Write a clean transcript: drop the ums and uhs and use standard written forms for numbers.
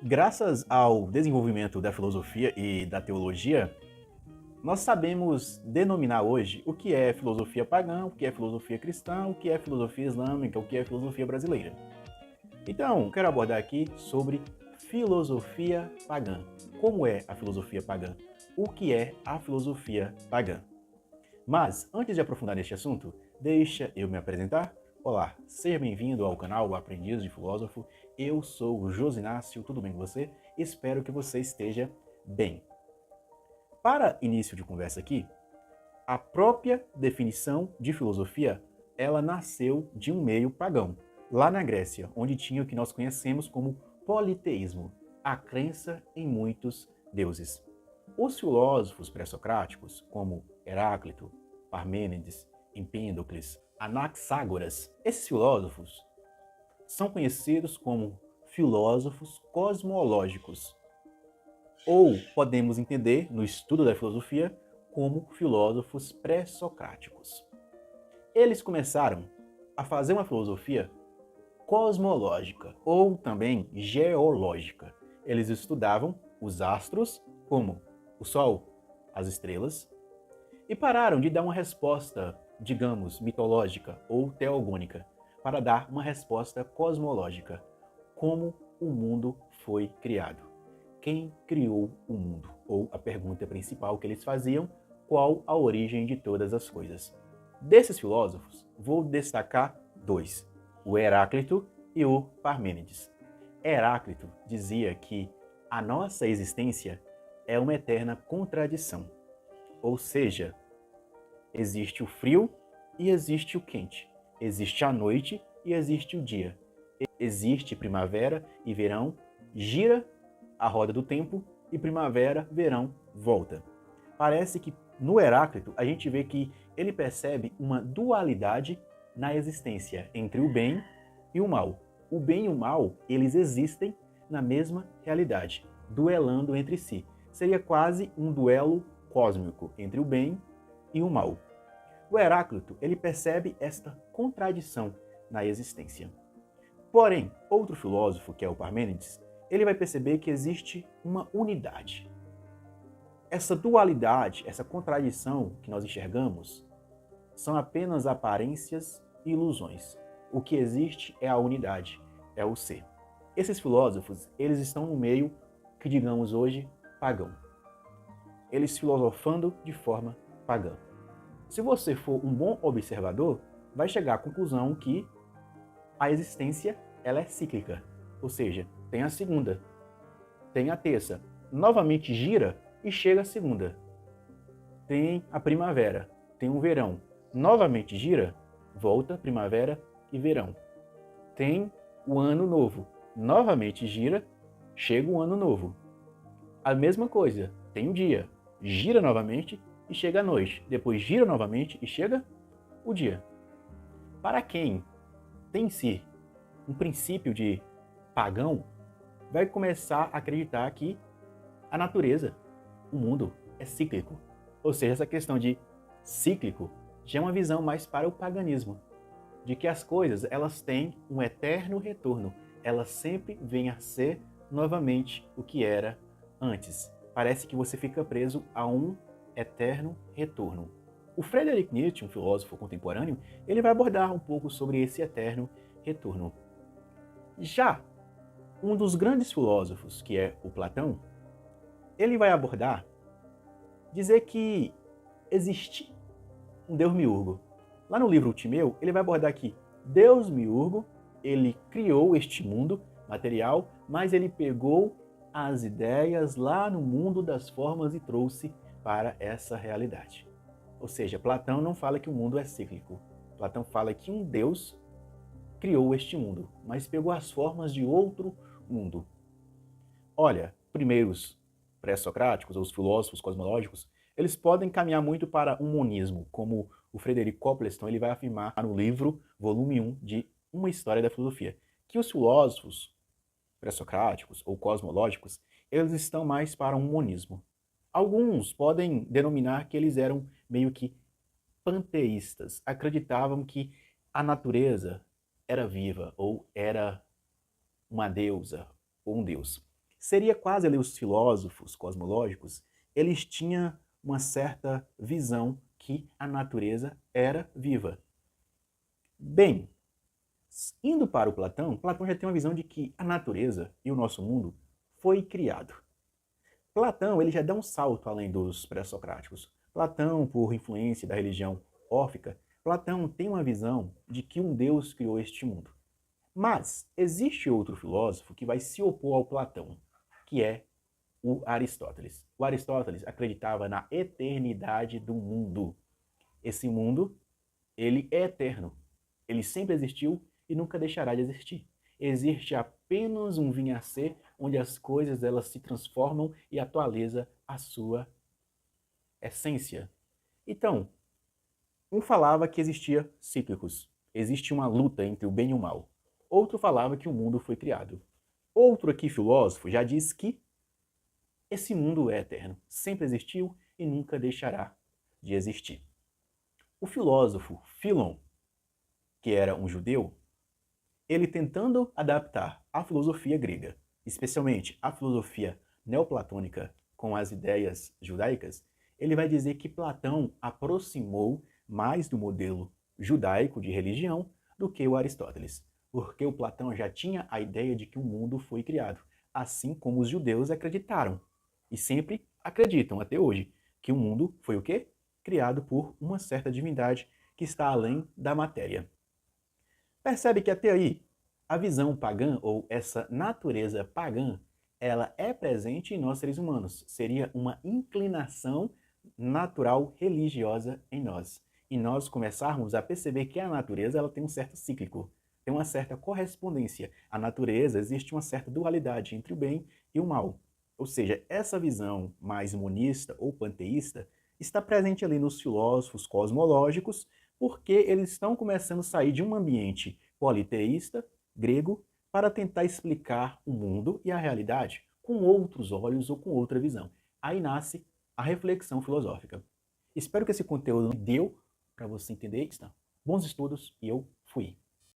Graças ao desenvolvimento da filosofia e da teologia, nós sabemos denominar hoje o que é filosofia pagã, o que é filosofia cristã, o que é filosofia islâmica, o que é filosofia brasileira. Então, quero abordar aqui sobre filosofia pagã. Como é a filosofia pagã? O que é a filosofia pagã? Mas, antes de aprofundar neste assunto, deixa eu me apresentar. Olá, seja bem-vindo ao canal Aprendiz de Filósofo. Eu sou o Josinácio, tudo bem com você? Espero que você esteja bem. Para início de conversa aqui, a própria definição de filosofia, ela nasceu de um meio pagão, lá na Grécia, onde tinha o que nós conhecemos como politeísmo, a crença em muitos deuses. Os filósofos pré-socráticos, como Heráclito, Parmênides, Empédocles, Anaxágoras, esses filósofos são conhecidos como filósofos cosmológicos, ou podemos entender, no estudo da filosofia, como filósofos pré-socráticos. Eles começaram a fazer uma filosofia cosmológica, ou também geológica. Eles estudavam os astros, como o Sol, as estrelas, e pararam de dar uma resposta, digamos, mitológica ou teogônica, para dar uma resposta cosmológica, como o mundo foi criado. Quem criou o mundo? Ou a pergunta principal que eles faziam, qual a origem de todas as coisas? Desses filósofos, vou destacar dois, o Heráclito e o Parmênides. Heráclito dizia que a nossa existência é uma eterna contradição, ou seja, existe o frio e existe o quente, existe a noite e existe o dia, existe primavera e verão, gira a roda do tempo e primavera, verão, volta. Parece que no Heráclito a gente vê que ele percebe uma dualidade na existência entre o bem e o mal. O bem e o mal, eles existem na mesma realidade, duelando entre si. Seria quase um duelo cósmico entre o bem e o mal. O Heráclito, ele percebe esta contradição na existência. Porém, outro filósofo, que é o Parmênides, ele vai perceber que existe uma unidade. Essa dualidade, essa contradição que nós enxergamos, são apenas aparências e ilusões. O que existe é a unidade, é o ser. Esses filósofos, eles estão no meio que, digamos hoje, pagão. Eles filosofando de forma pagã. Se você for um bom observador, vai chegar à conclusão que a existência ela é cíclica, ou seja, tem a segunda, tem a terça, novamente gira e chega a segunda. Tem a primavera, tem o verão, novamente gira, volta primavera e verão. Tem o ano novo, novamente gira, chega o ano novo. A mesma coisa, tem o dia, gira novamente e chega a noite, depois gira novamente e chega o dia. Para quem tem em si um princípio de pagão, vai começar a acreditar que a natureza, o mundo, é cíclico. Ou seja, essa questão de cíclico já é uma visão mais para o paganismo, de que as coisas elas têm um eterno retorno, elas sempre vêm a ser novamente o que era antes. Parece que você fica preso a um eterno retorno. O Friedrich Nietzsche, um filósofo contemporâneo, ele vai abordar um pouco sobre esse eterno retorno. Já um dos grandes filósofos, que é o Platão, ele vai abordar, dizer que existe um Deus miurgo. Lá no livro Timeu, ele vai abordar que Deus miurgo, ele criou este mundo material, mas ele pegou as ideias lá no mundo das formas e trouxe para essa realidade. Ou seja, Platão não fala que o mundo é cíclico. Platão fala que um Deus criou este mundo, mas pegou as formas de outro mundo. Olha, primeiros pré-socráticos, ou os filósofos cosmológicos, eles podem caminhar muito para um monismo, como o Frederico Copleston ele vai afirmar no livro, volume 1, de Uma História da Filosofia, que os filósofos pré-socráticos ou cosmológicos, eles estão mais para um monismo. Alguns podem denominar que eles eram meio que panteístas, acreditavam que a natureza era viva ou era uma deusa ou um deus. Seria quase ali os filósofos cosmológicos, eles tinham uma certa visão que a natureza era viva. Bem, indo para o Platão, Platão já tem uma visão de que a natureza e o nosso mundo foi criado. Platão ele já dá um salto além dos pré-socráticos. Platão, por influência da religião órfica, Platão tem uma visão de que um Deus criou este mundo. Mas existe outro filósofo que vai se opor ao Platão, que é o Aristóteles. O Aristóteles acreditava na eternidade do mundo. Esse mundo, ele é eterno. Ele sempre existiu e nunca deixará de existir. Existe apenas um vir a ser, onde as coisas elas se transformam e atualiza a sua essência. Então, um falava que existia cíclicos, existe uma luta entre o bem e o mal. Outro falava que o mundo foi criado. Outro aqui, filósofo, já diz que esse mundo é eterno, sempre existiu e nunca deixará de existir. O filósofo Filon, que era um judeu, ele tentando adaptar a filosofia grega, especialmente a filosofia neoplatônica com as ideias judaicas, ele vai dizer que Platão aproximou mais do modelo judaico de religião do que o Aristóteles, porque o Platão já tinha a ideia de que o mundo foi criado, assim como os judeus acreditaram, e sempre acreditam até hoje, que o mundo foi o quê? Criado por uma certa divindade que está além da matéria. Percebe que até aí a visão pagã, ou essa natureza pagã, ela é presente em nós seres humanos. Seria uma inclinação natural religiosa em nós. E nós começarmos a perceber que a natureza ela tem um certo cíclico, tem uma certa correspondência. A natureza existe uma certa dualidade entre o bem e o mal. Ou seja, essa visão mais monista ou panteísta está presente ali nos filósofos cosmológicos, porque eles estão começando a sair de um ambiente politeísta, grego, para tentar explicar o mundo e a realidade com outros olhos ou com outra visão. Aí nasce a reflexão filosófica. Espero que esse conteúdo deu para você entender. Bons estudos e eu fui.